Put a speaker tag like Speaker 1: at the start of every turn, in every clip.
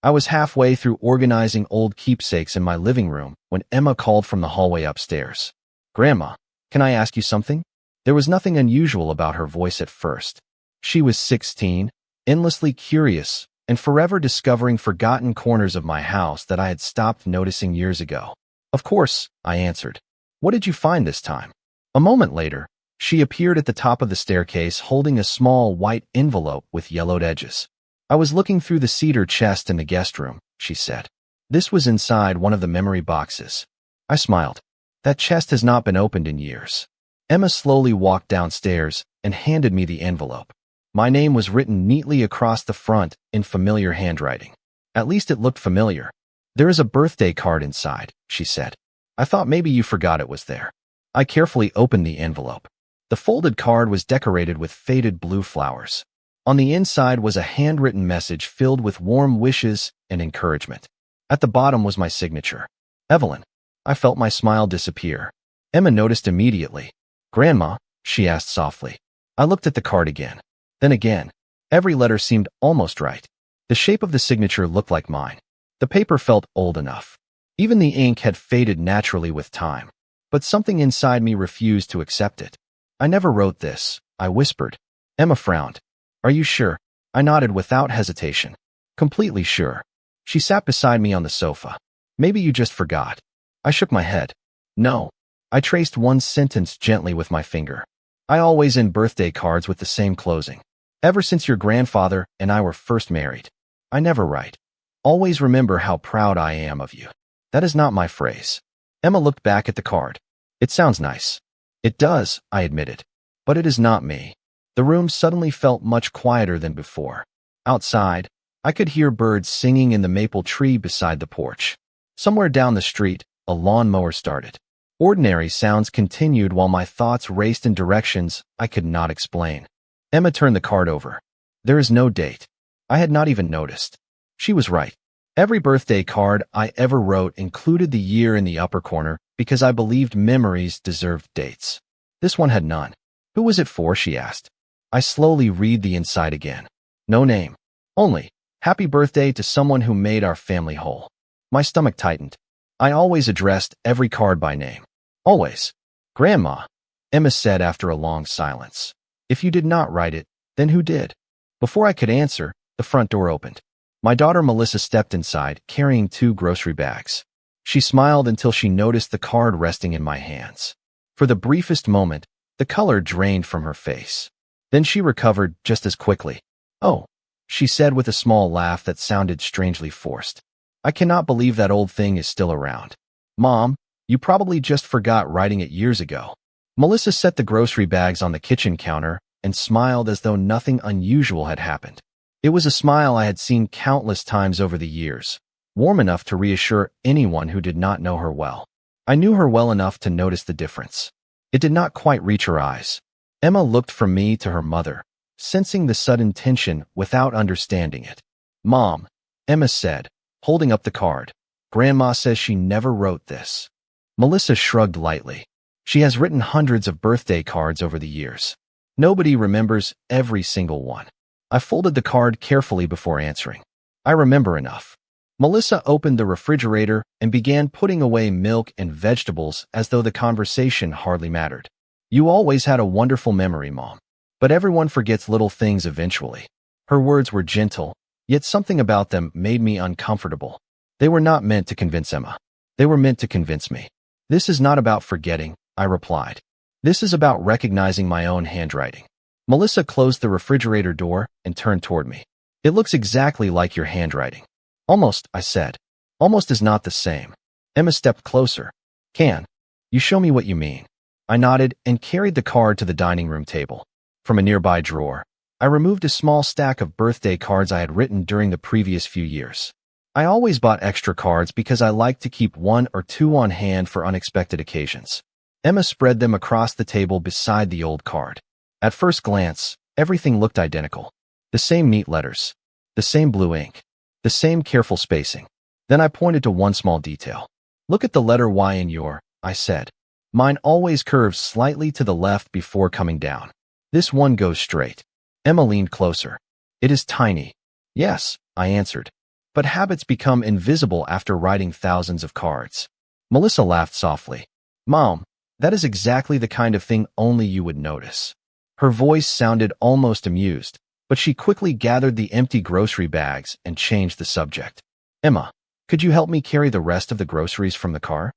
Speaker 1: I was halfway through organizing old keepsakes in my living room when Emma called from the hallway upstairs. "Grandma, can I ask you something?" There was nothing unusual about her voice at first. She was 16, endlessly curious, and forever discovering forgotten corners of my house that I had stopped noticing years ago. "Of course," I answered. "What did you find this time?" A moment later, she appeared at the top of the staircase holding a small white envelope with yellowed edges. "I was looking through the cedar chest in the guest room," she said. "This was inside one of the memory boxes." I smiled. "That chest has not been opened in years." Emma slowly walked downstairs and handed me the envelope. My name was written neatly across the front in familiar handwriting. At least it looked familiar. "There is a birthday card inside," she said. "I thought maybe you forgot it was there." I carefully opened the envelope. The folded card was decorated with faded blue flowers. On the inside was a handwritten message filled with warm wishes and encouragement. At the bottom was my signature. "Evelyn." I felt my smile disappear. Emma noticed immediately. "Grandma?" she asked softly. I looked at the card again. Then again. Every letter seemed almost right. The shape of the signature looked like mine. The paper felt old enough. Even the ink had faded naturally with time. But something inside me refused to accept it. "I never wrote this," I whispered. Emma frowned. "Are you sure?" I nodded without hesitation. "Completely sure." She sat beside me on the sofa. "Maybe you just forgot." I shook my head. "No." I traced one sentence gently with my finger. "I always end birthday cards with the same closing. Ever since your grandfather and I were first married. I never write. Always remember how proud I am of you." That is not my phrase. Emma looked back at the card. "It sounds nice." "It does," I admitted. "But it is not me." The room suddenly felt much quieter than before. Outside, I could hear birds singing in the maple tree beside the porch. Somewhere down the street, a lawnmower started. Ordinary sounds continued while my thoughts raced in directions I could not explain. Emma turned the card over. "There is no date." I had not even noticed. She was right. Every birthday card I ever wrote included the year in the upper corner because I believed memories deserved dates. This one had none. "Who was it for?" she asked. I slowly read the inside again. No name. Only, "Happy birthday to someone who made our family whole." My stomach tightened. I always addressed every card by name. Always. "Grandma," Emma said after a long silence. "If you did not write it, then who did?" Before I could answer, the front door opened. My daughter Melissa stepped inside, carrying 2 grocery bags. She smiled until she noticed the card resting in my hands. For the briefest moment, the color drained from her face. Then she recovered just as quickly. "Oh," she said with a small laugh that sounded strangely forced. "I cannot believe that old thing is still around. Mom, you probably just forgot writing it years ago." Melissa set the grocery bags on the kitchen counter and smiled as though nothing unusual had happened. It was a smile I had seen countless times over the years, warm enough to reassure anyone who did not know her well. I knew her well enough to notice the difference. It did not quite reach her eyes. Emma looked from me to her mother, sensing the sudden tension without understanding it. "Mom," Emma said, holding up the card. "Grandma says she never wrote this." Melissa shrugged lightly. "She has written hundreds of birthday cards over the years. Nobody remembers every single one." I folded the card carefully before answering. "I remember enough." Melissa opened the refrigerator and began putting away milk and vegetables as though the conversation hardly mattered. "You always had a wonderful memory, Mom. But everyone forgets little things eventually." Her words were gentle, yet something about them made me uncomfortable. They were not meant to convince Emma. They were meant to convince me. "This is not about forgetting," I replied. "This is about recognizing my own handwriting." Melissa closed the refrigerator door and turned toward me. "It looks exactly like your handwriting." "Almost," I said. "Almost is not the same." Emma stepped closer. "Can you show me what you mean?" I nodded and carried the card to the dining room table. From a nearby drawer, I removed a small stack of birthday cards I had written during the previous few years. I always bought extra cards because I liked to keep 1 or 2 on hand for unexpected occasions. Emma spread them across the table beside the old card. At first glance, everything looked identical. The same neat letters, the same blue ink, the same careful spacing. Then I pointed to one small detail. "Look at the letter Y in your," I said. "Mine always curves slightly to the left before coming down. This one goes straight." Emma leaned closer. "It is tiny." "Yes," I answered. But habits become invisible after writing thousands of cards. Melissa laughed softly. Mom, that is exactly the kind of thing only you would notice. Her voice sounded almost amused, but she quickly gathered the empty grocery bags and changed the subject. Emma, could you help me carry the rest of the groceries from the car?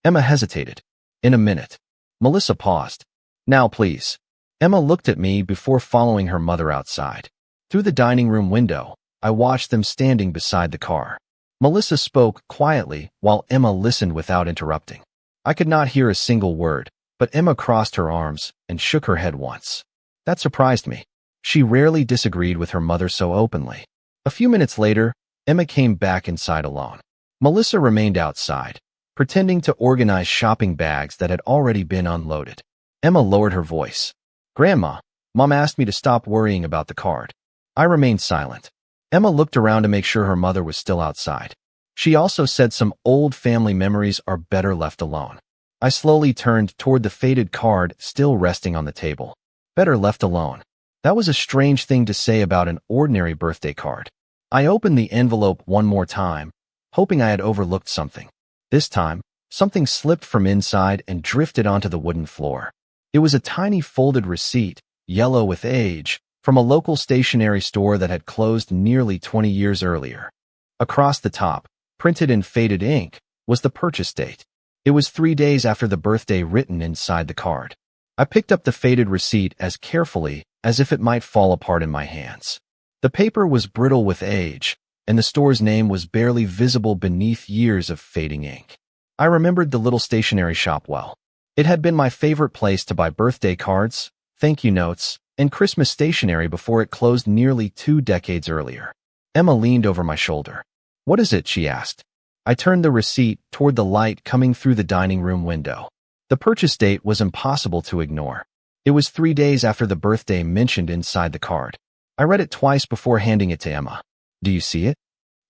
Speaker 1: Emma hesitated. In a minute. Melissa paused. Now, please. Emma looked at me before following her mother outside. Through the dining room window, I watched them standing beside the car. Melissa spoke quietly while Emma listened without interrupting. I could not hear a single word, but Emma crossed her arms and shook her head once. That surprised me. She rarely disagreed with her mother so openly. A few minutes later, Emma came back inside alone. Melissa remained outside, pretending to organize shopping bags that had already been unloaded. Emma lowered her voice. Grandma, Mom asked me to stop worrying about the card. I remained silent. Emma looked around to make sure her mother was still outside. She also said some old family memories are better left alone. I slowly turned toward the faded card still resting on the table. Better left alone. That was a strange thing to say about an ordinary birthday card. I opened the envelope one more time, hoping I had overlooked something. This time, something slipped from inside and drifted onto the wooden floor. It was a tiny folded receipt, yellow with age, from a local stationery store that had closed nearly 20 years earlier. Across the top, printed in faded ink, was the purchase date. It was 3 days after the birthday written inside the card. I picked up the faded receipt as carefully as if it might fall apart in my hands. The paper was brittle with age, and the store's name was barely visible beneath years of fading ink. I remembered the little stationery shop well. It had been my favorite place to buy birthday cards, thank you notes, and Christmas stationery before it closed nearly 2 decades earlier. Emma leaned over my shoulder. What is it? She asked. I turned the receipt toward the light coming through the dining room window. The purchase date was impossible to ignore. It was 3 days after the birthday mentioned inside the card. I read it twice before handing it to Emma. Do you see it?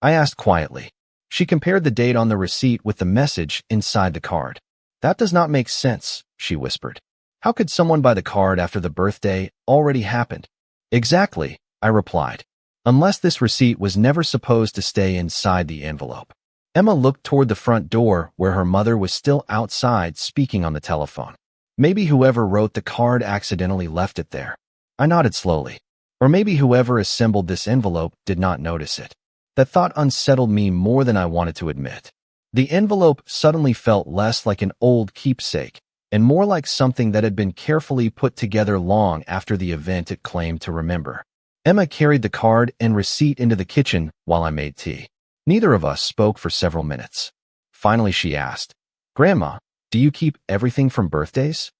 Speaker 1: I asked quietly. She compared the date on the receipt with the message inside the card. That does not make sense, she whispered. How could someone buy the card after the birthday already happened? Exactly, I replied. Unless this receipt was never supposed to stay inside the envelope. Emma looked toward the front door where her mother was still outside speaking on the telephone. Maybe whoever wrote the card accidentally left it there. I nodded slowly. Or maybe whoever assembled this envelope did not notice it. That thought unsettled me more than I wanted to admit. The envelope suddenly felt less like an old keepsake and more like something that had been carefully put together long after the event it claimed to remember. Emma carried the card and receipt into the kitchen while I made tea. Neither of us spoke for several minutes. Finally, she asked, Grandma, do you keep everything from birthdays?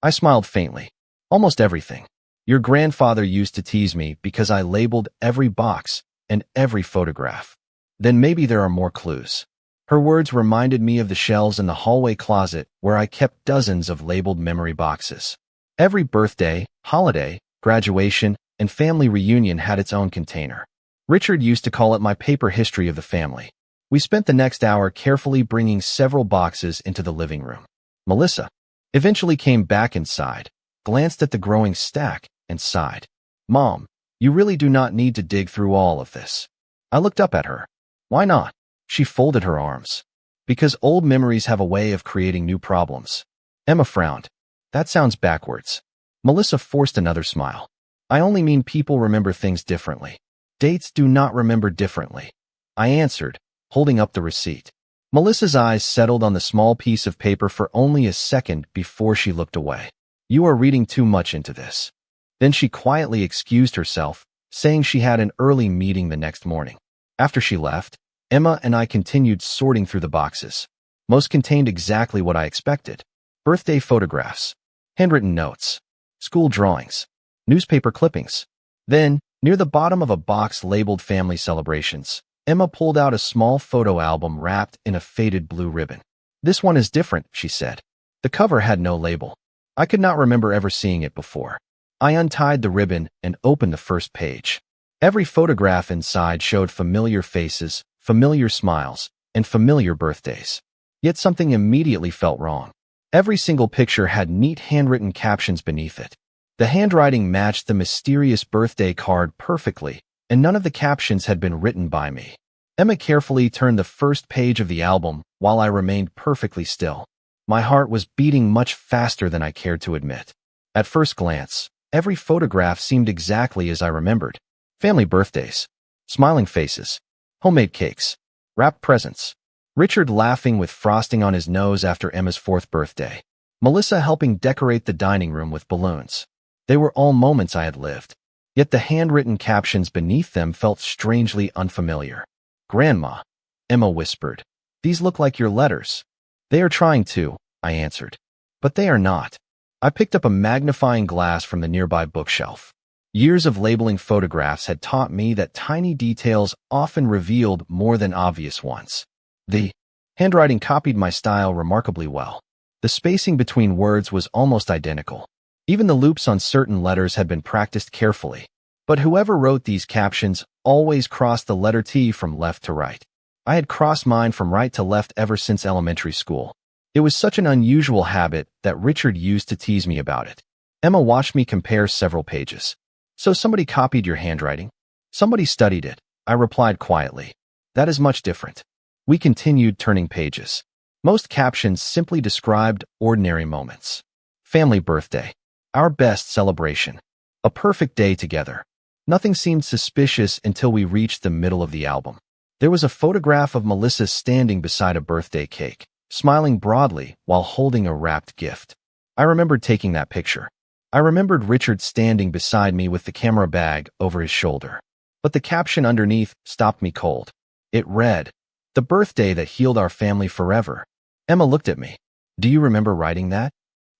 Speaker 1: I smiled faintly. Almost everything. Your grandfather used to tease me because I labeled every box and every photograph. Then maybe there are more clues. Her words reminded me of the shelves in the hallway closet where I kept dozens of labeled memory boxes. Every birthday, holiday, graduation, and family reunion had its own container. Richard used to call it my paper history of the family. We spent the next hour carefully bringing several boxes into the living room. Melissa eventually came back inside, glanced at the growing stack, and sighed. Mom, you really do not need to dig through all of this. I looked up at her. Why not? She folded her arms. Because old memories have a way of creating new problems. Emma frowned. That sounds backwards. Melissa forced another smile. I only mean people remember things differently. Dates do not remember differently. I answered, holding up the receipt. Melissa's eyes settled on the small piece of paper for only a second before she looked away. You are reading too much into this. Then she quietly excused herself, saying she had an early meeting the next morning. After she left, Emma and I continued sorting through the boxes. Most contained exactly what I expected. Birthday photographs, handwritten notes, school drawings, newspaper clippings. Then, near the bottom of a box labeled Family Celebrations, Emma pulled out a small photo album wrapped in a faded blue ribbon. This one is different, she said. The cover had no label. I could not remember ever seeing it before. I untied the ribbon and opened the first page. Every photograph inside showed familiar faces, familiar smiles, and familiar birthdays. Yet something immediately felt wrong. Every single picture had neat handwritten captions beneath it. The handwriting matched the mysterious birthday card perfectly, and none of the captions had been written by me. Emma carefully turned the first page of the album while I remained perfectly still. My heart was beating much faster than I cared to admit. At first glance, every photograph seemed exactly as I remembered. Family birthdays, smiling faces, homemade cakes, wrapped presents, Richard laughing with frosting on his nose after Emma's 4th birthday, Melissa helping decorate the dining room with balloons. They were all moments I had lived, yet the handwritten captions beneath them felt strangely unfamiliar. "Grandma," Emma whispered. "These look like your letters." "They are trying to," I answered. "But they are not." I picked up a magnifying glass from the nearby bookshelf. Years of labeling photographs had taught me that tiny details often revealed more than obvious ones. The handwriting copied my style remarkably well. The spacing between words was almost identical. Even the loops on certain letters had been practiced carefully. But whoever wrote these captions always crossed the letter T from left to right. I had crossed mine from right to left ever since elementary school. It was such an unusual habit that Richard used to tease me about it. Emma watched me compare several pages. "So somebody copied your handwriting?" "Somebody studied it," I replied quietly. "That is much different." We continued turning pages. Most captions simply described ordinary moments. Family birthday. Our best celebration. A perfect day together. Nothing seemed suspicious until we reached the middle of the album. There was a photograph of Melissa standing beside a birthday cake, smiling broadly while holding a wrapped gift. I remembered taking that picture. I remembered Richard standing beside me with the camera bag over his shoulder. But the caption underneath stopped me cold. It read, "The birthday that healed our family forever." Emma looked at me. "Do you remember writing that?"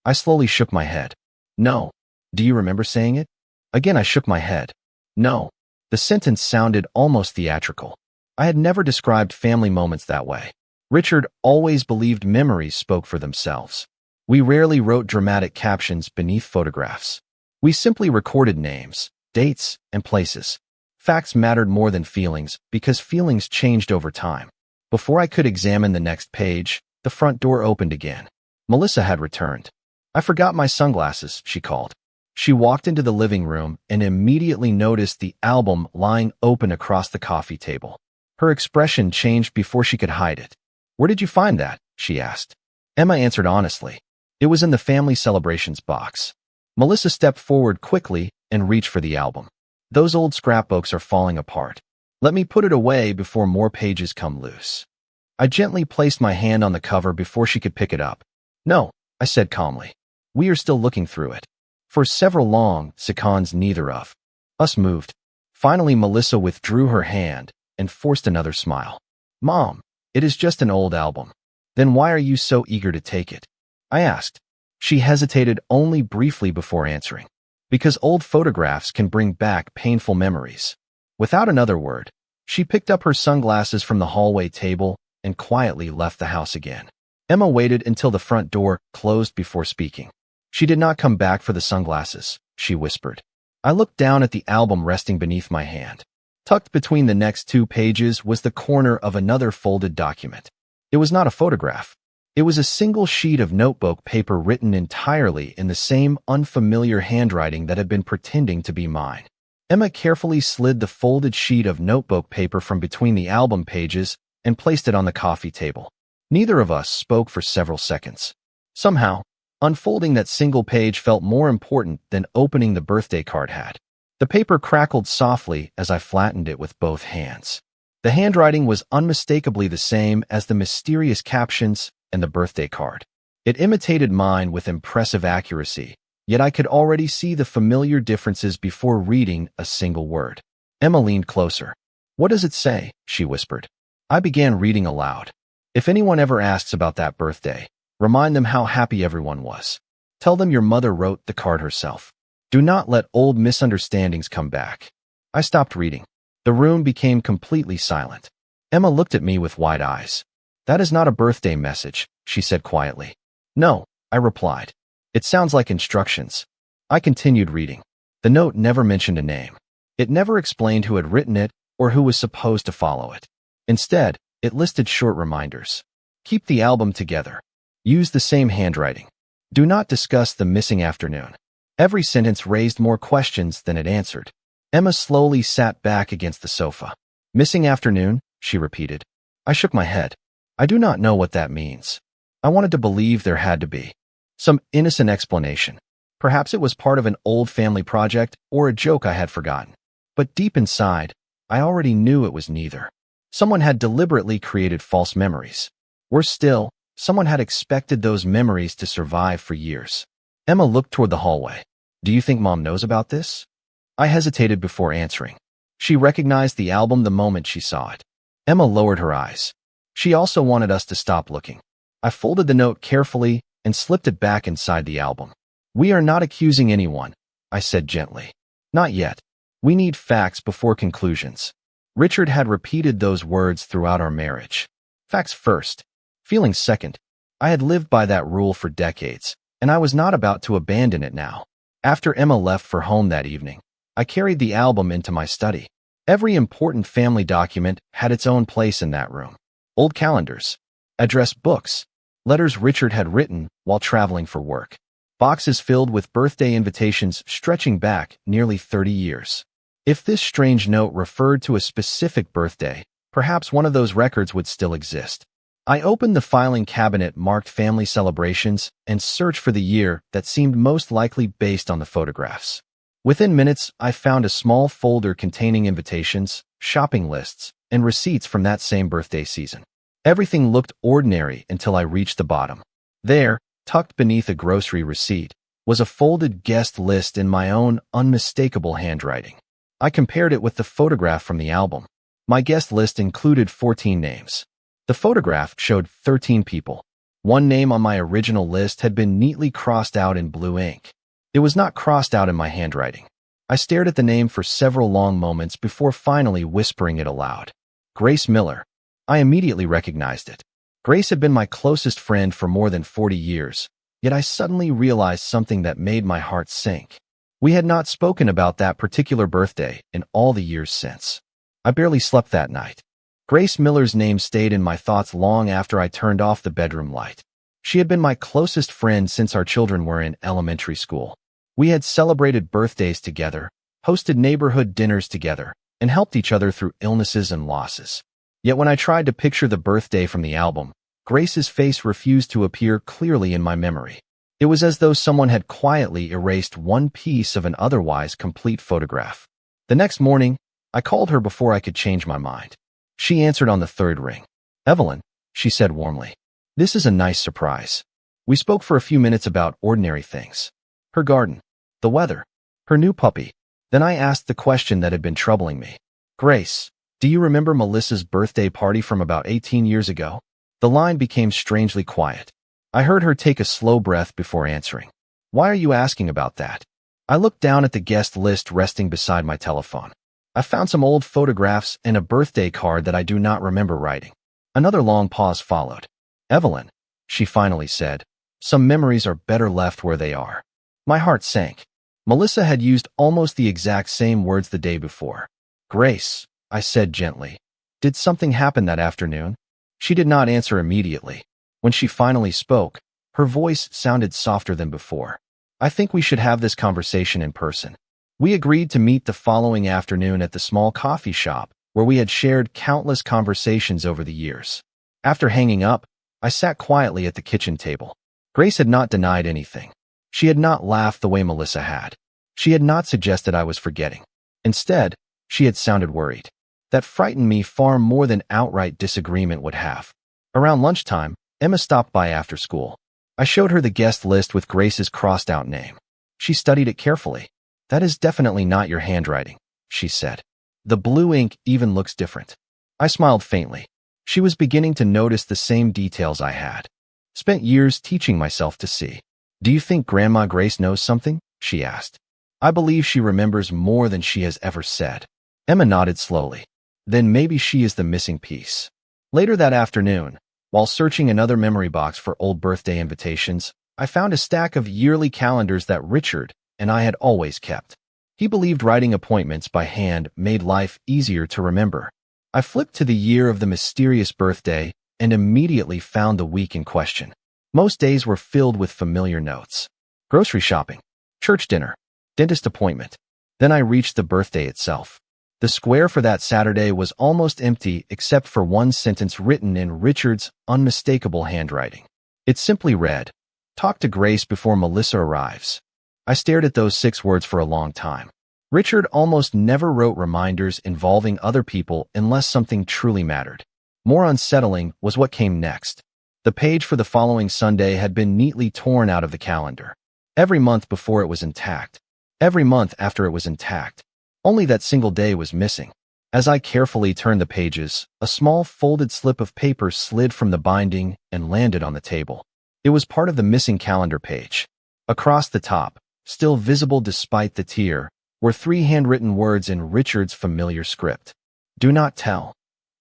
Speaker 1: I slowly shook my head. "No." "Do you remember saying it?" Again I shook my head. "No." The sentence sounded almost theatrical. I had never described family moments that way. Richard always believed memories spoke for themselves. We rarely wrote dramatic captions beneath photographs. We simply recorded names, dates, and places. Facts mattered more than feelings because feelings changed over time. Before I could examine the next page, the front door opened again. Melissa had returned. "I forgot my sunglasses," she called. She walked into the living room and immediately noticed the album lying open across the coffee table. Her expression changed before she could hide it. "Where did you find that?" she asked. Emma answered honestly. "It was in the family celebrations box." Melissa stepped forward quickly and reached for the album. "Those old scrapbooks are falling apart. Let me put it away before more pages come loose." I gently placed my hand on the cover before she could pick it up. "No," I said calmly. "We are still looking through it." For several long seconds, neither of us moved. Finally, Melissa withdrew her hand and forced another smile. "Mom, it is just an old album." "Then why are you so eager to take it?" I asked. She hesitated only briefly before answering. "Because old photographs can bring back painful memories." Without another word, she picked up her sunglasses from the hallway table and quietly left the house again. Emma waited until the front door closed before speaking. "She did not come back for the sunglasses," she whispered. I looked down at the album resting beneath my hand. Tucked between the next 2 pages was the corner of another folded document. It was not a photograph. It was a single sheet of notebook paper written entirely in the same unfamiliar handwriting that had been pretending to be mine. Emma carefully slid the folded sheet of notebook paper from between the album pages and placed it on the coffee table. Neither of us spoke for several seconds. Somehow, unfolding that single page felt more important than opening the birthday card had. The paper crackled softly as I flattened it with both hands. The handwriting was unmistakably the same as the mysterious captions and the birthday card. It imitated mine with impressive accuracy, yet I could already see the familiar differences before reading a single word. Emma leaned closer. "What does it say?" she whispered. I began reading aloud. "If anyone ever asks about that birthday, remind them how happy everyone was. Tell them your mother wrote the card herself. Do not let old misunderstandings come back." I stopped reading. The room became completely silent. Emma looked at me with wide eyes. "That is not a birthday message," she said quietly. "No," I replied. "It sounds like instructions." I continued reading. The note never mentioned a name. It never explained who had written it or who was supposed to follow it. Instead, it listed short reminders. Keep the album together. Use the same handwriting. Do not discuss the missing afternoon. Every sentence raised more questions than it answered. Emma slowly sat back against the sofa. "Missing afternoon?" she repeated. I shook my head. I do not know what that means. I wanted to believe there had to be some innocent explanation. Perhaps it was part of an old family project or a joke I had forgotten. But deep inside, I already knew it was neither. Someone had deliberately created false memories. Worse still, someone had expected those memories to survive for years. Emma looked toward the hallway. Do you think Mom knows about this? I hesitated before answering. She recognized the album the moment she saw it. Emma lowered her eyes. She also wanted us to stop looking. I folded the note carefully and slipped it back inside the album. We are not accusing anyone, I said gently. Not yet. We need facts before conclusions. Richard had repeated those words throughout our marriage. Facts first. Feelings second. I had lived by that rule for decades, and I was not about to abandon it now. After Emma left for home that evening, I carried the album into my study. Every important family document had its own place in that room. Old calendars, address books, letters Richard had written while traveling for work, boxes filled with birthday invitations stretching back nearly 30 years. If this strange note referred to a specific birthday, perhaps one of those records would still exist. I opened the filing cabinet marked family celebrations and searched for the year that seemed most likely based on the photographs. Within minutes, I found a small folder containing invitations, shopping lists, and receipts from that same birthday season. Everything looked ordinary until I reached the bottom. There, tucked beneath a grocery receipt, was a folded guest list in my own unmistakable handwriting. I compared it with the photograph from the album. My guest list included 14 names. The photograph showed 13 people. One name on my original list had been neatly crossed out in blue ink. It was not crossed out in my handwriting. I stared at the name for several long moments before finally whispering it aloud. Grace Miller. I immediately recognized it. Grace had been my closest friend for more than 40 years, yet I suddenly realized something that made my heart sink. We had not spoken about that particular birthday in all the years since. I barely slept that night. Grace Miller's name stayed in my thoughts long after I turned off the bedroom light. She had been my closest friend since our children were in elementary school. We had celebrated birthdays together, hosted neighborhood dinners together, and helped each other through illnesses and losses. Yet when I tried to picture the birthday from the album, Grace's face refused to appear clearly in my memory. It was as though someone had quietly erased one piece of an otherwise complete photograph. The next morning, I called her before I could change my mind. She answered on the third ring. Evelyn, she said warmly. This is a nice surprise. We spoke for a few minutes about ordinary things. Her garden, the weather, her new puppy. Then I asked the question that had been troubling me. Grace, do you remember Melissa's birthday party from about 18 years ago? The line became strangely quiet. I heard her take a slow breath before answering. Why are you asking about that? I looked down at the guest list resting beside my telephone. I found some old photographs and a birthday card that I do not remember writing. Another long pause followed. Evelyn, she finally said, some memories are better left where they are. My heart sank. Melissa had used almost the exact same words the day before. Grace, I said gently, did something happen that afternoon? She did not answer immediately. When she finally spoke, her voice sounded softer than before. I think we should have this conversation in person. We agreed to meet the following afternoon at the small coffee shop where we had shared countless conversations over the years. After hanging up, I sat quietly at the kitchen table. Grace had not denied anything. She had not laughed the way Melissa had. She had not suggested I was forgetting. Instead, she had sounded worried. That frightened me far more than outright disagreement would have. Around lunchtime, Emma stopped by after school. I showed her the guest list with Grace's crossed-out name. She studied it carefully. That is definitely not your handwriting, she said. The blue ink even looks different. I smiled faintly. She was beginning to notice the same details I had. Spent years teaching myself to see. Do you think Grandma Grace knows something? She asked. I believe she remembers more than she has ever said. Emma nodded slowly. Then maybe she is the missing piece. Later that afternoon, while searching another memory box for old birthday invitations, I found a stack of yearly calendars that Richard and I had always kept. He believed writing appointments by hand made life easier to remember. I flipped to the year of the mysterious birthday and immediately found the week in question. Most days were filled with familiar notes. Grocery shopping, church dinner, dentist appointment. Then I reached the birthday itself. The square for that Saturday was almost empty except for one sentence written in Richard's unmistakable handwriting. It simply read, "Talk to Grace before Melissa arrives." I stared at those 6 words for a long time. Richard almost never wrote reminders involving other people unless something truly mattered. More unsettling was what came next. The page for the following Sunday had been neatly torn out of the calendar. Every month before it was intact. Every month after it was intact. Only that single day was missing. As I carefully turned the pages, a small folded slip of paper slid from the binding and landed on the table. It was part of the missing calendar page. Across the top, still visible despite the tear, were 3 handwritten words in Richard's familiar script. "Do not tell."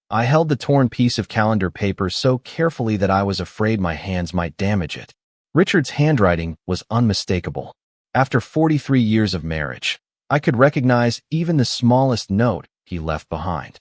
Speaker 1: I held the torn piece of calendar paper so carefully that I was afraid my hands might damage it. Richard's handwriting was unmistakable. After 43 years of marriage, I could recognize even the smallest note he left behind.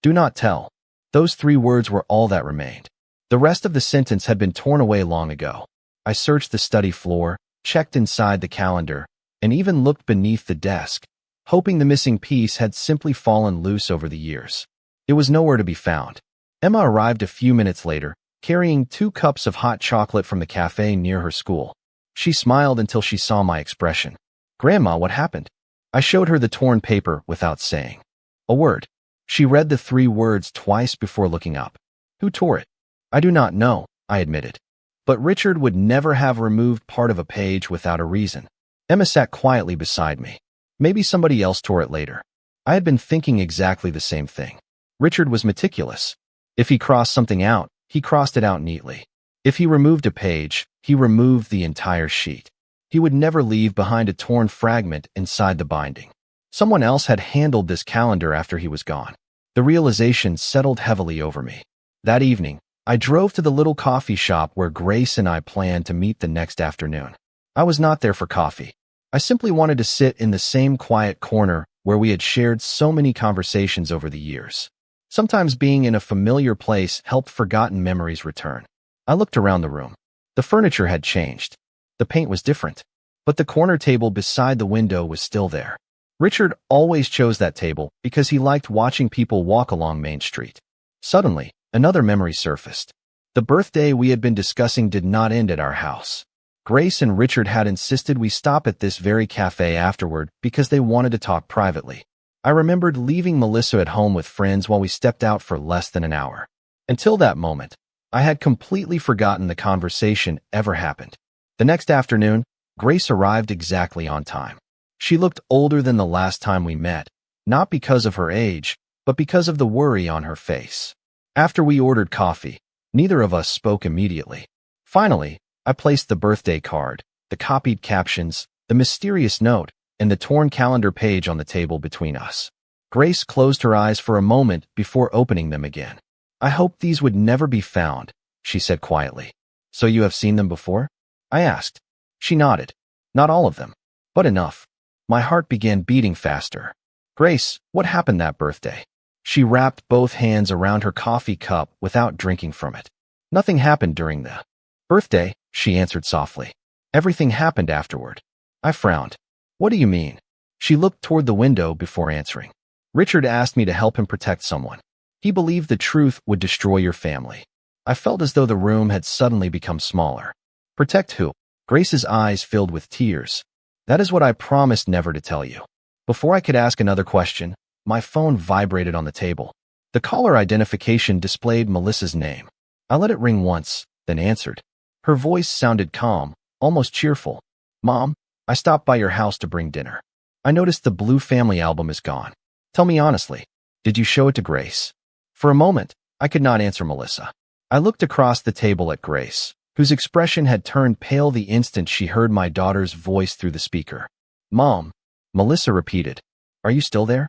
Speaker 1: "Do not tell." Those 3 words were all that remained. The rest of the sentence had been torn away long ago. I searched the study floor, checked inside the calendar, and even looked beneath the desk, hoping the missing piece had simply fallen loose over the years. It was nowhere to be found. Emma arrived a few minutes later, carrying 2 cups of hot chocolate from the cafe near her school. She smiled until she saw my expression. "Grandma, what happened?" I showed her the torn paper without saying a word. She read the 3 words twice before looking up. "Who tore it?" "I do not know," I admitted. But Richard would never have removed part of a page without a reason. Emma sat quietly beside me. Maybe somebody else tore it later. I had been thinking exactly the same thing. Richard was meticulous. If he crossed something out, he crossed it out neatly. If he removed a page, he removed the entire sheet. He would never leave behind a torn fragment inside the binding. Someone else had handled this calendar after he was gone. The realization settled heavily over me. That evening, I drove to the little coffee shop where Grace and I planned to meet the next afternoon. I was not there for coffee. I simply wanted to sit in the same quiet corner where we had shared so many conversations over the years. Sometimes being in a familiar place helped forgotten memories return. I looked around the room. The furniture had changed. The paint was different. But the corner table beside the window was still there. Richard always chose that table because he liked watching people walk along Main Street. Suddenly, another memory surfaced. The birthday we had been discussing did not end at our house. Grace and Richard had insisted we stop at this very cafe afterward because they wanted to talk privately. I remembered leaving Melissa at home with friends while we stepped out for less than an hour. Until that moment, I had completely forgotten the conversation ever happened. The next afternoon, Grace arrived exactly on time. She looked older than the last time we met, not because of her age, but because of the worry on her face. After we ordered coffee, neither of us spoke immediately. Finally, I placed the birthday card, the copied captions, the mysterious note, and the torn calendar page on the table between us. Grace closed her eyes for a moment before opening them again. "I hoped these would never be found," she said quietly. "So you have seen them before?" I asked. She nodded. "Not all of them, but enough." My heart began beating faster. "Grace, what happened that birthday?" She wrapped both hands around her coffee cup without drinking from it. "Nothing happened during the birthday," she answered softly. "Everything happened afterward." I frowned. "What do you mean?" She looked toward the window before answering. "Richard asked me to help him protect someone. He believed the truth would destroy your family." I felt as though the room had suddenly become smaller. "Protect who?" Grace's eyes filled with tears. "That is what I promised never to tell you." Before I could ask another question, my phone vibrated on the table. The caller identification displayed Melissa's name. I let it ring once, then answered. Her voice sounded calm, almost cheerful. "Mom, I stopped by your house to bring dinner. I noticed the blue family album is gone. Tell me honestly, did you show it to Grace?" For a moment, I could not answer Melissa. I looked across the table at Grace, whose expression had turned pale the instant she heard my daughter's voice through the speaker. "Mom," Melissa repeated. "Are you still there?"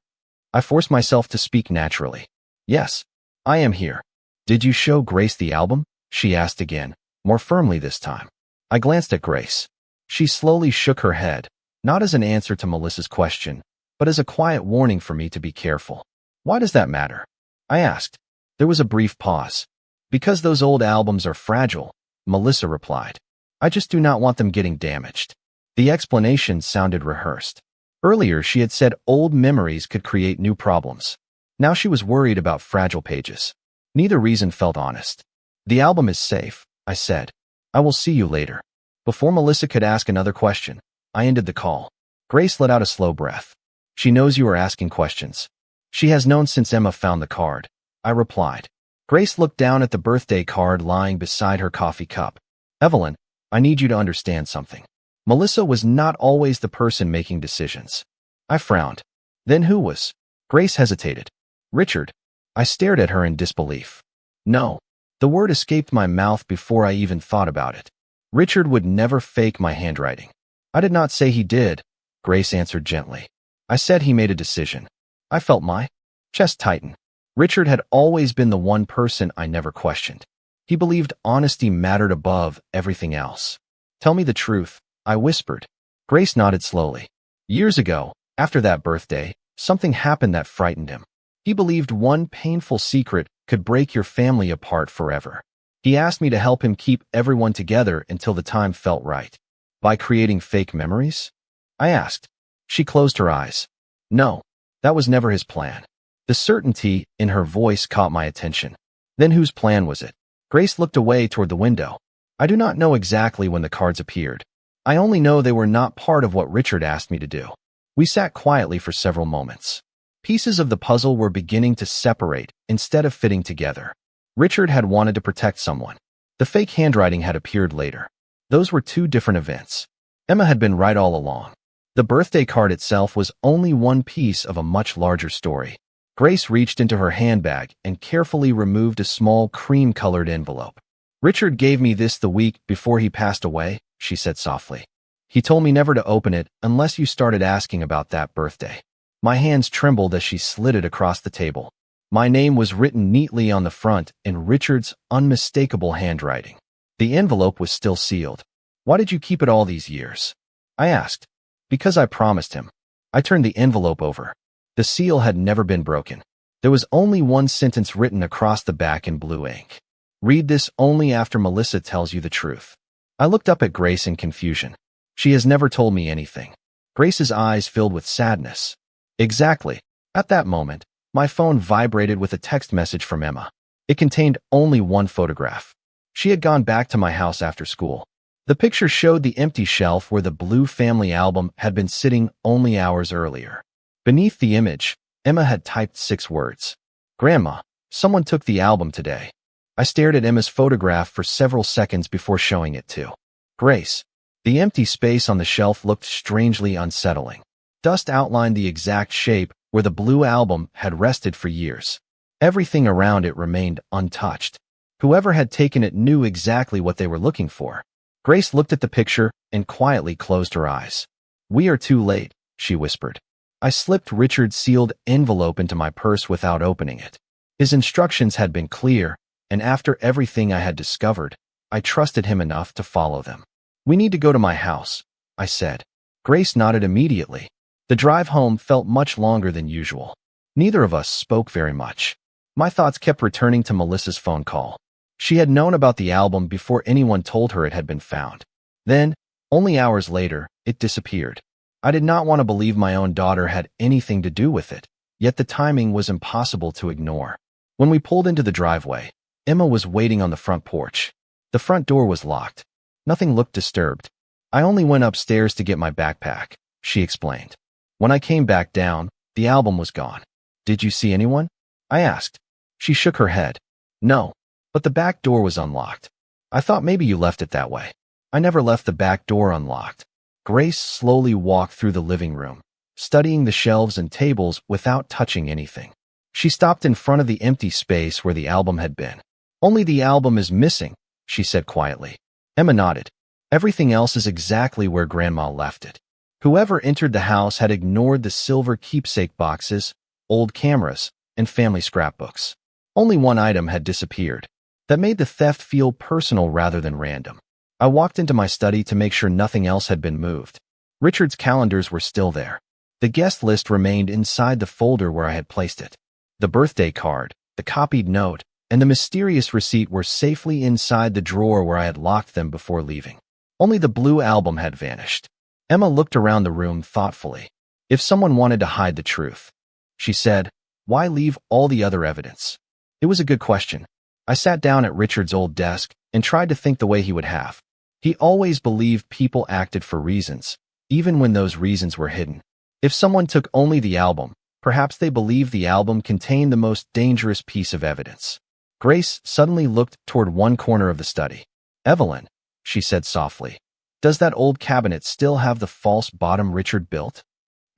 Speaker 1: I forced myself to speak naturally. "Yes, I am here." "Did you show Grace the album?" she asked again, more firmly this time. I glanced at Grace. She slowly shook her head, not as an answer to Melissa's question, but as a quiet warning for me to be careful. "Why does that matter?" I asked. There was a brief pause. "Because those old albums are fragile," Melissa replied. "I just do not want them getting damaged." The explanation sounded rehearsed. Earlier, she had said old memories could create new problems. Now she was worried about fragile pages. Neither reason felt honest. The album is safe, I said. I will see you later. Before Melissa could ask another question, I ended the call. Grace let out a slow breath. She knows you are asking questions. She has known since Emma found the card, I replied. Grace looked down at the birthday card lying beside her coffee cup. Evelyn, I need you to understand something. Melissa was not always the person making decisions. I frowned. Then who was? Grace hesitated. Richard. I stared at her in disbelief. No. The word escaped my mouth before I even thought about it. Richard would never fake my handwriting. I did not say he did, Grace answered gently. I said he made a decision. I felt my chest tighten. Richard had always been the one person I never questioned. He believed honesty mattered above everything else. Tell me the truth, I whispered. Grace nodded slowly. Years ago, after that birthday, something happened that frightened him. He believed one painful secret could break your family apart forever. He asked me to help him keep everyone together until the time felt right. By creating fake memories? I asked. She closed her eyes. No, that was never his plan. The certainty in her voice caught my attention. Then whose plan was it? Grace looked away toward the window. I do not know exactly when the cards appeared. I only know they were not part of what Richard asked me to do. We sat quietly for several moments. Pieces of the puzzle were beginning to separate instead of fitting together. Richard had wanted to protect someone. The fake handwriting had appeared later. Those were two different events. Emma had been right all along. The birthday card itself was only one piece of a much larger story. Grace reached into her handbag and carefully removed a small cream-colored envelope. Richard gave me this the week before he passed away, she said softly. He told me never to open it unless you started asking about that birthday. My hands trembled as she slid it across the table. My name was written neatly on the front in Richard's unmistakable handwriting. The envelope was still sealed. Why did you keep it all these years? I asked. Because I promised him. I turned the envelope over. The seal had never been broken. There was only one sentence written across the back in blue ink. Read this only after Melissa tells you the truth. I looked up at Grace in confusion. She has never told me anything. Grace's eyes filled with sadness. Exactly. At that moment, my phone vibrated with a text message from Emma. It contained only one photograph. She had gone back to my house after school. The picture showed the empty shelf where the blue family album had been sitting only hours earlier. Beneath the image, Emma had typed 6 words. Grandma, someone took the album today. I stared at Emma's photograph for several seconds before showing it to Grace. The empty space on the shelf looked strangely unsettling. Dust outlined the exact shape where the blue album had rested for years. Everything around it remained untouched. Whoever had taken it knew exactly what they were looking for. Grace looked at the picture and quietly closed her eyes. We are too late, she whispered. I slipped Richard's sealed envelope into my purse without opening it. His instructions had been clear, and after everything I had discovered, I trusted him enough to follow them. We need to go to my house, I said. Grace nodded immediately. The drive home felt much longer than usual. Neither of us spoke very much. My thoughts kept returning to Melissa's phone call. She had known about the album before anyone told her it had been found. Then, only hours later, it disappeared. I did not want to believe my own daughter had anything to do with it, yet the timing was impossible to ignore. When we pulled into the driveway, Emma was waiting on the front porch. The front door was locked. Nothing looked disturbed. I only went upstairs to get my backpack, she explained. When I came back down, the album was gone. Did you see anyone? I asked. She shook her head. No, but the back door was unlocked. I thought maybe you left it that way. I never left the back door unlocked. Grace slowly walked through the living room, studying the shelves and tables without touching anything. She stopped in front of the empty space where the album had been. Only the album is missing, she said quietly. Emma nodded. Everything else is exactly where Grandma left it. Whoever entered the house had ignored the silver keepsake boxes, old cameras, and family scrapbooks. Only one item had disappeared. That made the theft feel personal rather than random. I walked into my study to make sure nothing else had been moved. Richard's calendars were still there. The guest list remained inside the folder where I had placed it. The birthday card, the copied note, and the mysterious receipt were safely inside the drawer where I had locked them before leaving. Only the blue album had vanished. Emma looked around the room thoughtfully. If someone wanted to hide the truth, she said, why leave all the other evidence? It was a good question. I sat down at Richard's old desk and tried to think the way he would have. He always believed people acted for reasons, even when those reasons were hidden. If someone took only the album, perhaps they believed the album contained the most dangerous piece of evidence. Grace suddenly looked toward one corner of the study. Evelyn, she said softly, does that old cabinet still have the false bottom Richard built?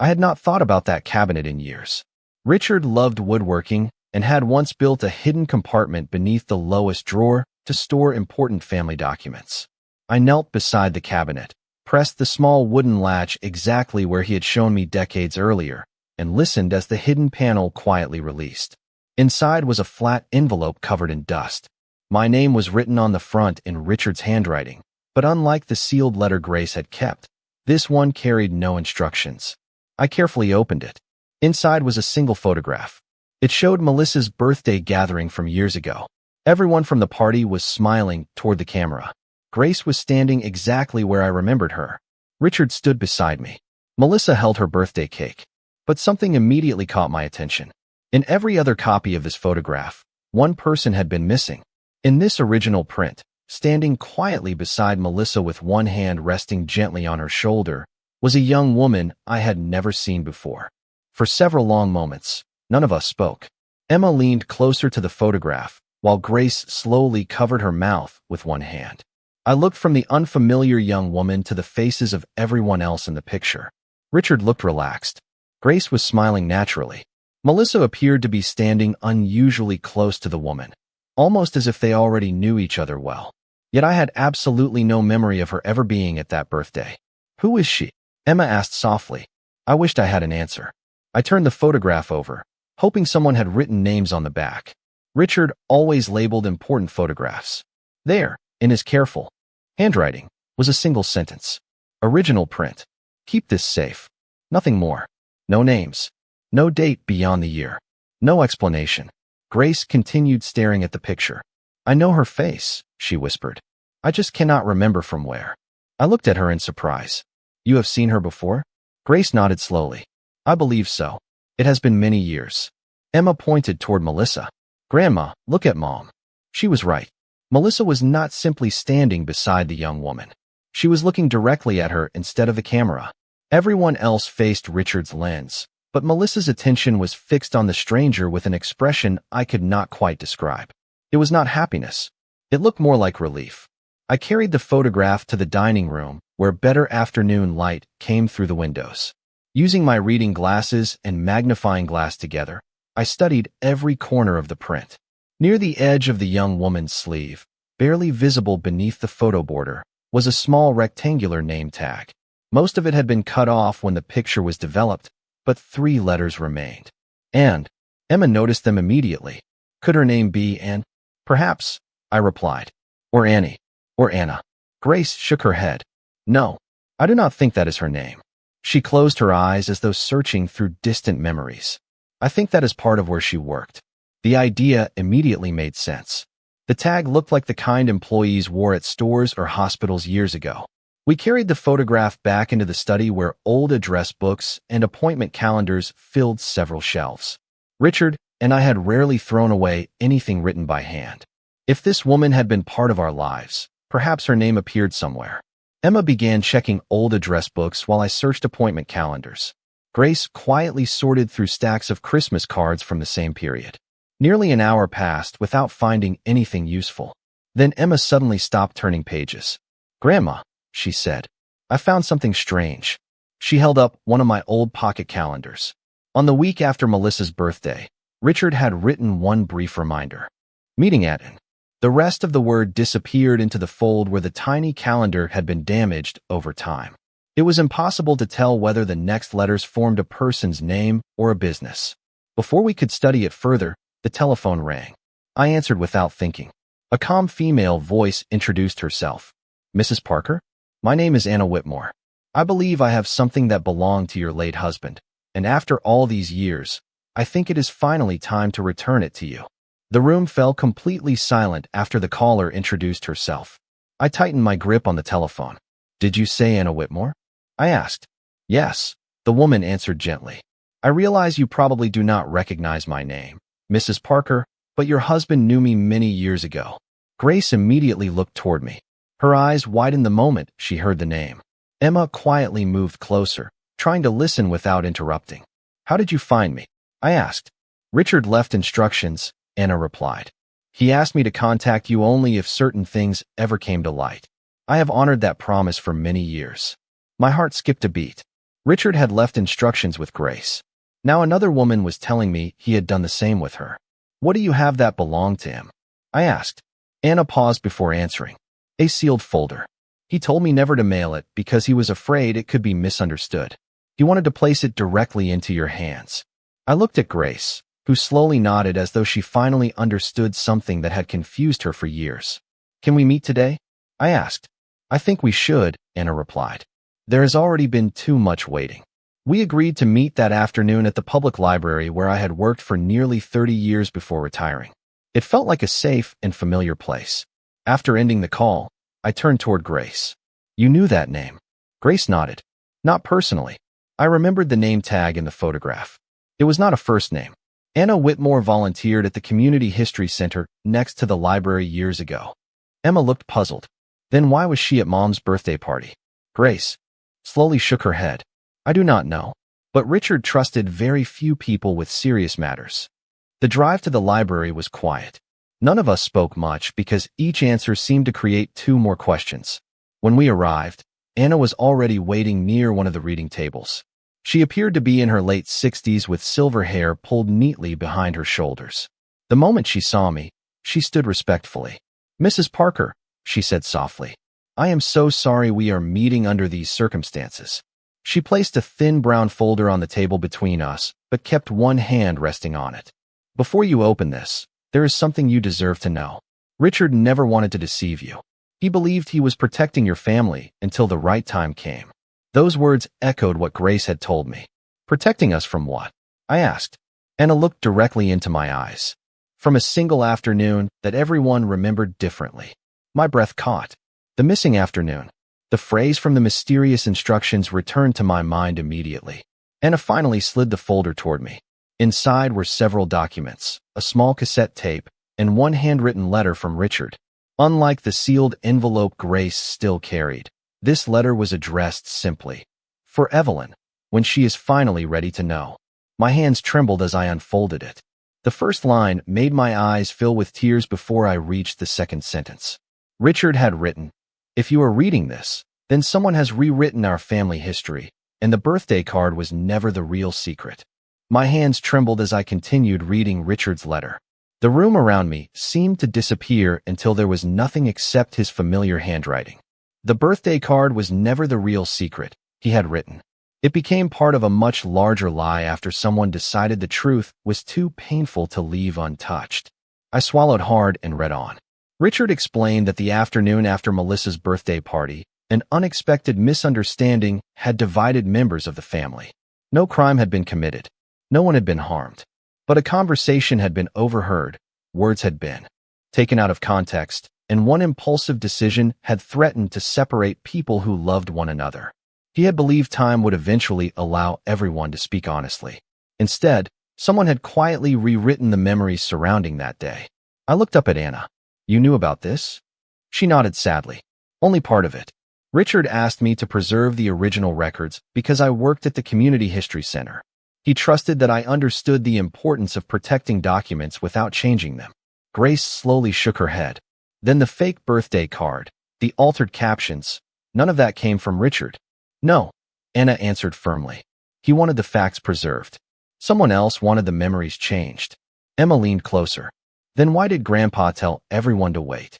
Speaker 1: I had not thought about that cabinet in years. Richard loved woodworking and had once built a hidden compartment beneath the lowest drawer to store important family documents. I knelt beside the cabinet, pressed the small wooden latch exactly where he had shown me decades earlier, and listened as the hidden panel quietly released. Inside was a flat envelope covered in dust. My name was written on the front in Richard's handwriting, but unlike the sealed letter Grace had kept, this one carried no instructions. I carefully opened it. Inside was a single photograph. It showed Melissa's birthday gathering from years ago. Everyone from the party was smiling toward the camera. Grace was standing exactly where I remembered her. Richard stood beside me. Melissa held her birthday cake. But something immediately caught my attention. In every other copy of this photograph, one person had been missing. In this original print, standing quietly beside Melissa with one hand resting gently on her shoulder, was a young woman I had never seen before. For several long moments, none of us spoke. Emma leaned closer to the photograph, while Grace slowly covered her mouth with one hand. I looked from the unfamiliar young woman to the faces of everyone else in the picture. Richard looked relaxed. Grace was smiling naturally. Melissa appeared to be standing unusually close to the woman, almost as if they already knew each other well. Yet I had absolutely no memory of her ever being at that birthday. Who is she? Emma asked softly. I wished I had an answer. I turned the photograph over, hoping someone had written names on the back. Richard always labeled important photographs. There, in his careful handwriting, was a single sentence. Original print. Keep this safe. Nothing more. No names. No date beyond the year. No explanation. Grace continued staring at the picture. I know her face, she whispered. I just cannot remember from where. I looked at her in surprise. You have seen her before? Grace nodded slowly. I believe so. It has been many years. Emma pointed toward Melissa. Grandma, look at Mom. She was right. Melissa was not simply standing beside the young woman. She was looking directly at her instead of the camera. Everyone else faced Richard's lens, but Melissa's attention was fixed on the stranger with an expression I could not quite describe. It was not happiness. It looked more like relief. I carried the photograph to the dining room, where better afternoon light came through the windows. Using my reading glasses and magnifying glass together, I studied every corner of the print. Near the edge of the young woman's sleeve, barely visible beneath the photo border, was a small rectangular name tag. Most of it had been cut off when the picture was developed, but 3 letters remained. And Emma noticed them immediately. Could her name be Anne? Perhaps, I replied. Or Annie. Or Anna. Grace shook her head. No, I do not think that is her name. She closed her eyes as though searching through distant memories. I think that is part of where she worked. The idea immediately made sense. The tag looked like the kind employees wore at stores or hospitals years ago. We carried the photograph back into the study where old address books and appointment calendars filled several shelves. Richard and I had rarely thrown away anything written by hand. If this woman had been part of our lives, perhaps her name appeared somewhere. Emma began checking old address books while I searched appointment calendars. Grace quietly sorted through stacks of Christmas cards from the same period. Nearly an hour passed without finding anything useful. Then Emma suddenly stopped turning pages. Grandma, she said, I found something strange. She held up one of my old pocket calendars. On the week after Melissa's birthday, Richard had written one brief reminder. Meeting at N. The rest of the word disappeared into the fold where the tiny calendar had been damaged over time. It was impossible to tell whether the next letters formed a person's name or a business. Before we could study it further, the telephone rang. I answered without thinking. A calm female voice introduced herself. Mrs. Parker? My name is Anna Whitmore. I believe I have something that belonged to your late husband, and after all these years, I think it is finally time to return it to you. The room fell completely silent after the caller introduced herself. I tightened my grip on the telephone. Did you say Anna Whitmore? I asked. Yes. The woman answered gently. I realize you probably do not recognize my name, Mrs. Parker, but your husband knew me many years ago. Grace immediately looked toward me. Her eyes widened the moment she heard the name. Emma quietly moved closer, trying to listen without interrupting. How did you find me? I asked. Richard left instructions, Anna replied. He asked me to contact you only if certain things ever came to light. I have honored that promise for many years. My heart skipped a beat. Richard had left instructions with Grace. Now another woman was telling me he had done the same with her. What do you have that belonged to him? I asked. Anna paused before answering. A sealed folder. He told me never to mail it because he was afraid it could be misunderstood. He wanted to place it directly into your hands. I looked at Grace, who slowly nodded as though she finally understood something that had confused her for years. Can we meet today? I asked. I think we should, Anna replied. There has already been too much waiting. We agreed to meet that afternoon at the public library where I had worked for nearly 30 years before retiring. It felt like a safe and familiar place. After ending the call, I turned toward Grace. You knew that name. Grace nodded. Not personally. I remembered the name tag in the photograph. It was not a first name. Anna Whitmore volunteered at the Community History Center next to the library years ago. Emma looked puzzled. Then why was she at Mom's birthday party? Grace slowly shook her head. I do not know, but Richard trusted very few people with serious matters. The drive to the library was quiet. None of us spoke much because each answer seemed to create two more questions. When we arrived, Anna was already waiting near one of the reading tables. She appeared to be in her late 60s with silver hair pulled neatly behind her shoulders. The moment she saw me, she stood respectfully. Mrs. Parker, she said softly. I am so sorry we are meeting under these circumstances. She placed a thin brown folder on the table between us, but kept one hand resting on it. Before you open this, there is something you deserve to know. Richard never wanted to deceive you. He believed he was protecting your family until the right time came. Those words echoed what Grace had told me. Protecting us from what? I asked. Anna looked directly into my eyes. From a single afternoon that everyone remembered differently. My breath caught. The missing afternoon. The phrase from the mysterious instructions returned to my mind immediately. Anna finally slid the folder toward me. Inside were several documents, a small cassette tape, and one handwritten letter from Richard. Unlike the sealed envelope Grace still carried, this letter was addressed simply, for Evelyn, when she is finally ready to know. My hands trembled as I unfolded it. The first line made my eyes fill with tears before I reached the second sentence. Richard had written, if you are reading this, then someone has rewritten our family history, and the birthday card was never the real secret. My hands trembled as I continued reading Richard's letter. The room around me seemed to disappear until there was nothing except his familiar handwriting. The birthday card was never the real secret, he had written. It became part of a much larger lie after someone decided the truth was too painful to leave untouched. I swallowed hard and read on. Richard explained that the afternoon after Melissa's birthday party, an unexpected misunderstanding had divided members of the family. No crime had been committed. No one had been harmed. But a conversation had been overheard, words had been taken out of context, and one impulsive decision had threatened to separate people who loved one another. He had believed time would eventually allow everyone to speak honestly. Instead, someone had quietly rewritten the memories surrounding that day. I looked up at Anna. You knew about this? She nodded sadly. Only part of it. Richard asked me to preserve the original records because I worked at the Community History Center. He trusted that I understood the importance of protecting documents without changing them. Grace slowly shook her head. Then the fake birthday card, the altered captions, none of that came from Richard. No, Anna answered firmly. He wanted the facts preserved. Someone else wanted the memories changed. Emma leaned closer. Then why did Grandpa tell everyone to wait?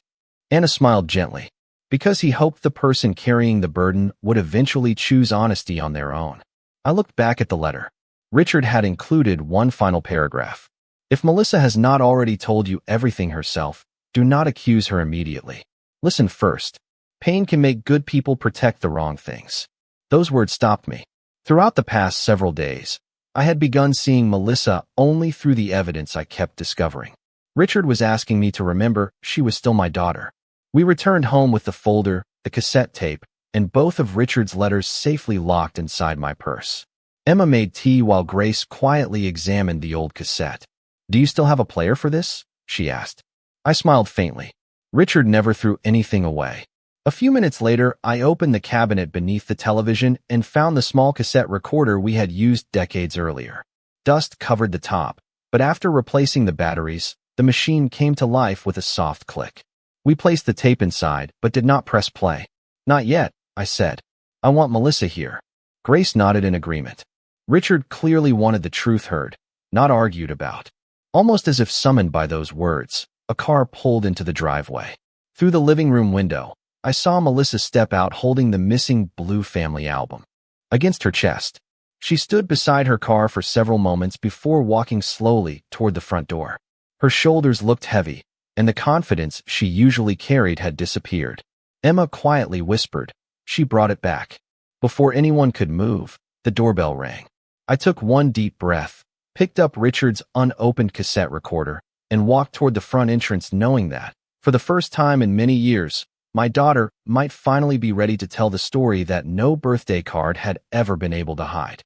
Speaker 1: Anna smiled gently. Because he hoped the person carrying the burden would eventually choose honesty on their own. I looked back at the letter. Richard had included one final paragraph. If Melissa has not already told you everything herself, do not accuse her immediately. Listen first. Pain can make good people protect the wrong things. Those words stopped me. Throughout the past several days, I had begun seeing Melissa only through the evidence I kept discovering. Richard was asking me to remember she was still my daughter. We returned home with the folder, the cassette tape, and both of Richard's letters safely locked inside my purse. Emma made tea while Grace quietly examined the old cassette. "Do you still have a player for this?" she asked. I smiled faintly. Richard never threw anything away. A few minutes later, I opened the cabinet beneath the television and found the small cassette recorder we had used decades earlier. Dust covered the top, but after replacing the batteries, the machine came to life with a soft click. We placed the tape inside, but did not press play. "Not yet," I said. "I want Melissa here." Grace nodded in agreement. Richard clearly wanted the truth heard, not argued about. Almost as if summoned by those words, a car pulled into the driveway. Through the living room window, I saw Melissa step out holding the missing Blue family album against her chest. She stood beside her car for several moments before walking slowly toward the front door. Her shoulders looked heavy, and the confidence she usually carried had disappeared. Emma quietly whispered, "She brought it back." Before anyone could move, the doorbell rang. I took one deep breath, picked up Richard's unopened cassette recorder, and walked toward the front entrance knowing that, for the first time in many years, my daughter might finally be ready to tell the story that no birthday card had ever been able to hide.